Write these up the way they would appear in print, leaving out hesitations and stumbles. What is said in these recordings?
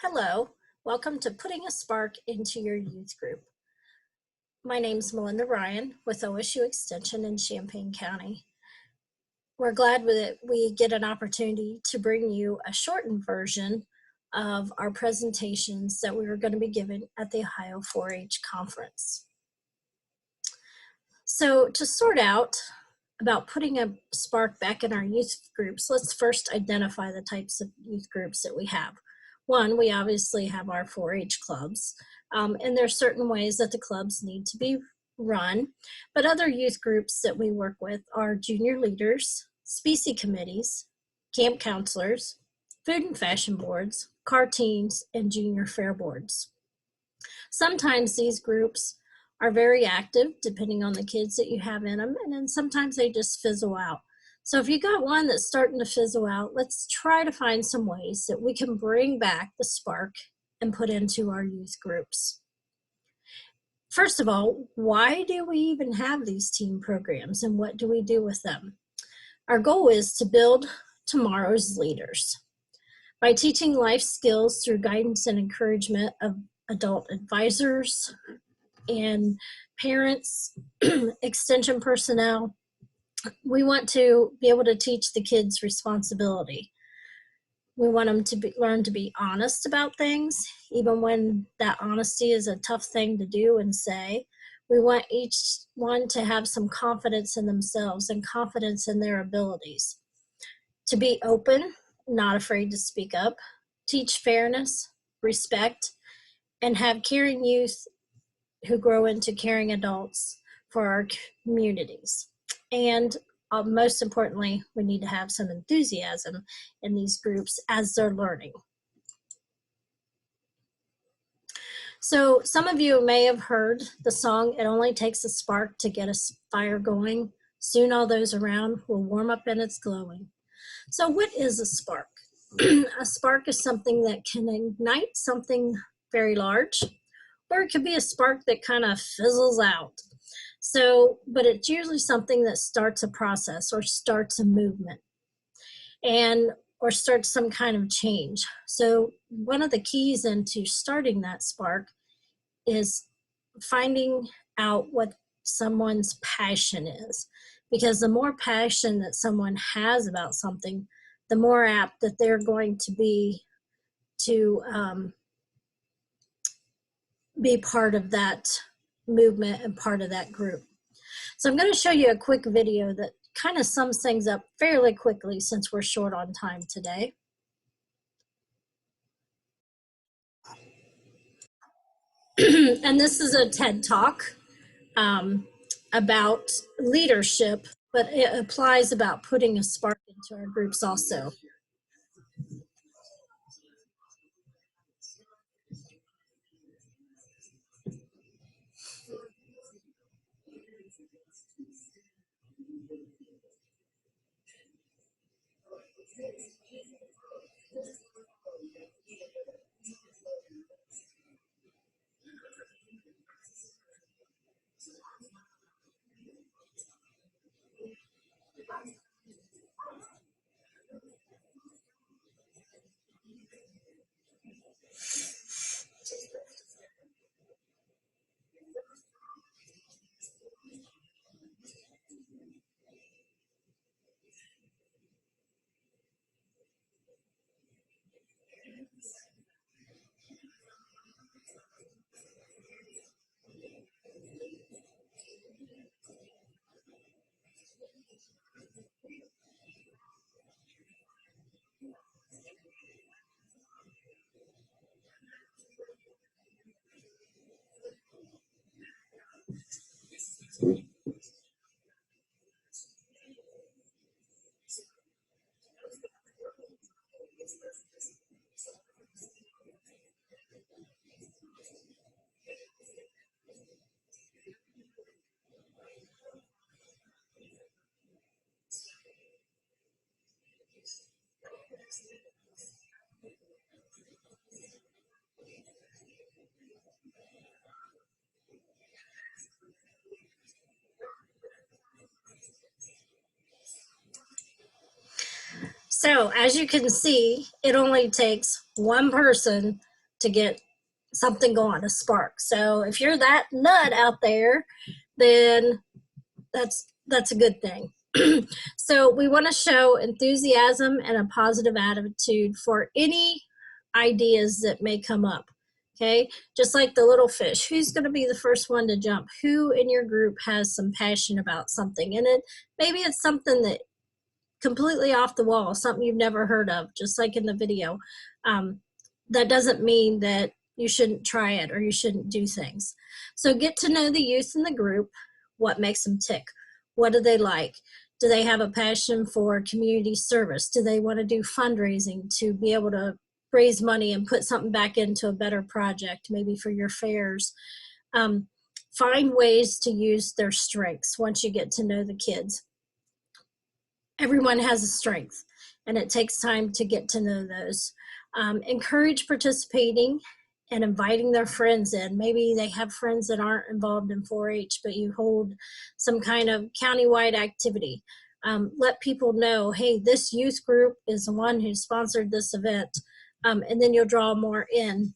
Hello, welcome to Putting a Spark into Your Youth Group. My name is Melinda Ryan with OSU Extension in Champaign County. We're glad that we get an opportunity to bring you a shortened version of our presentations that we were going to be giving at the Ohio 4-H Conference. So to sort out about putting a spark back in our youth groups, let's first identify the types of youth groups that we have. One, we obviously have our 4-H clubs, and there are certain ways that the clubs need to be run, but other youth groups that we work with are junior leaders, species committees, camp counselors, food and fashion boards, car teams, and junior fair boards. Sometimes these groups are very active, depending on the kids that you have in them, and then sometimes they just fizzle out. So if you got one that's starting to fizzle out, let's try to find some ways that we can bring back the spark and put into our youth groups. First of all, why do we even have these team programs and what do we do with them? Our goal is to build tomorrow's leaders. By teaching life skills through guidance and encouragement of adult advisors and parents, extension personnel, we want to be able to teach the kids responsibility. We want them to learn to be honest about things, even when that honesty is a tough thing to do and say. We want each one to have some confidence in themselves and confidence in their abilities. To be open, not afraid to speak up, teach fairness, respect, and have caring youth who grow into caring adults for our communities. And most importantly, we need to have some enthusiasm in these groups as they're learning. So some of you may have heard the song, "It Only Takes a Spark to Get a Fire Going. Soon all those around will warm up and it's glowing." So what is a spark? A spark is something that can ignite something very large, or it could be a spark that kind of fizzles out. So, but it's usually something that starts a process or starts a movement or starts some kind of change. So one of the keys into starting that spark is finding out what someone's passion is, because the more passion that someone has about something, the more apt that they're going to be part of that movement and part of that group. So I'm going to show you a quick video that kind of sums things up fairly quickly since we're short on time today. And this is a TED Talk about leadership, but it applies about putting a spark into our groups also. So as you can see, it only takes one person to get something going, a spark. So if you're that nut out there, then that's a good thing. So we want to show enthusiasm and a positive attitude for any ideas that may come up. Okay, just like the little fish, who's going to be the first one to jump? Who in your group has some passion about something? And maybe it's something that completely off the wall, something you've never heard of, just like in the video. That doesn't mean that you shouldn't try it or you shouldn't do things. So get to know the youth in the group. What makes them tick? What do they like? Do they have a passion for community service? Do they want to do fundraising to be able to raise money and put something back into a better project, maybe for your fairs? Find ways to use their strengths once you get to know the kids. Everyone has a strength, and it takes time to get to know those. Encourage participating and inviting their friends in. Maybe they have friends that aren't involved in 4-H, but you hold some kind of countywide activity. Let people know, hey, this youth group is the one who sponsored this event, and then you'll draw more in.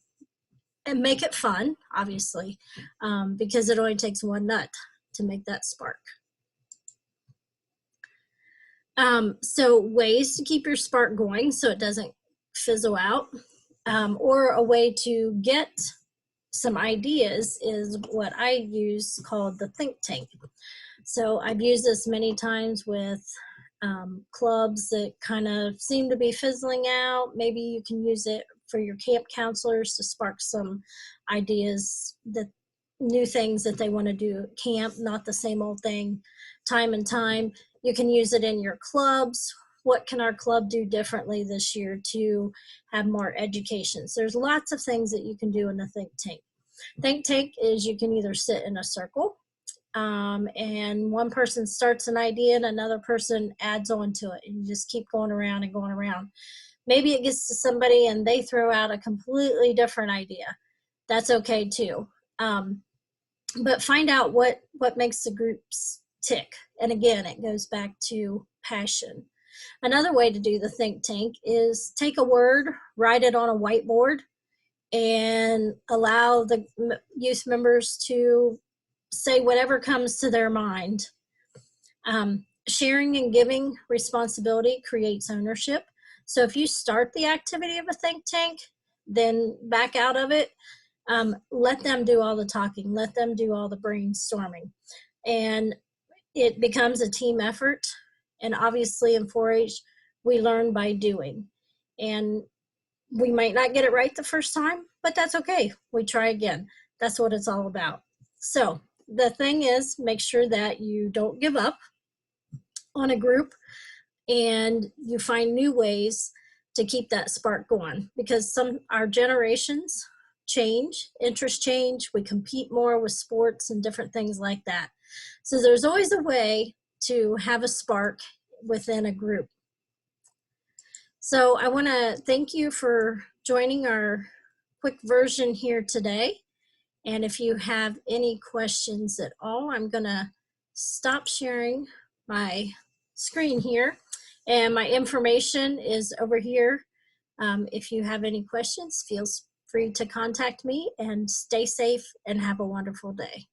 And make it fun, obviously, because it only takes one nut to make that spark. So ways to keep your spark going so it doesn't fizzle out, or a way to get some ideas is what I use called the think tank. So I've used this many times with clubs that kind of seem to be fizzling out. Maybe you can use it for your camp counselors to spark some ideas, that new things that they want to do at camp, not the same old thing time and time. You can use it in your clubs. What can our club do differently this year to have more education? So there's lots of things that you can do in a think tank. Think tank is you can either sit in a circle, and one person starts an idea and another person adds on to it, and you just keep going around and going around. Maybe it gets to somebody and they throw out a completely different idea. That's okay too. But find out what makes the groups tick. And again, it goes back to passion. Another way to do the think tank is take a word, write it on a whiteboard, and allow the youth members to say whatever comes to their mind. Sharing and giving responsibility creates ownership. So if you start the activity of a think tank, then back out of it. Let them do all the talking, let them do all the brainstorming. And it becomes a team effort. And obviously in 4-H, we learn by doing. And we might not get it right the first time, but that's okay. We try again. That's what it's all about. So the thing is, make sure that you don't give up on a group and you find new ways to keep that spark going, because our generations change, interests change, we compete more with sports and different things like that. So there's always a way to have a spark within a group. So I want to thank you for joining our quick version here today. And if you have any questions at all, I'm going to stop sharing my screen here. And my information is over here. If you have any questions, feel free to contact me, and stay safe and have a wonderful day.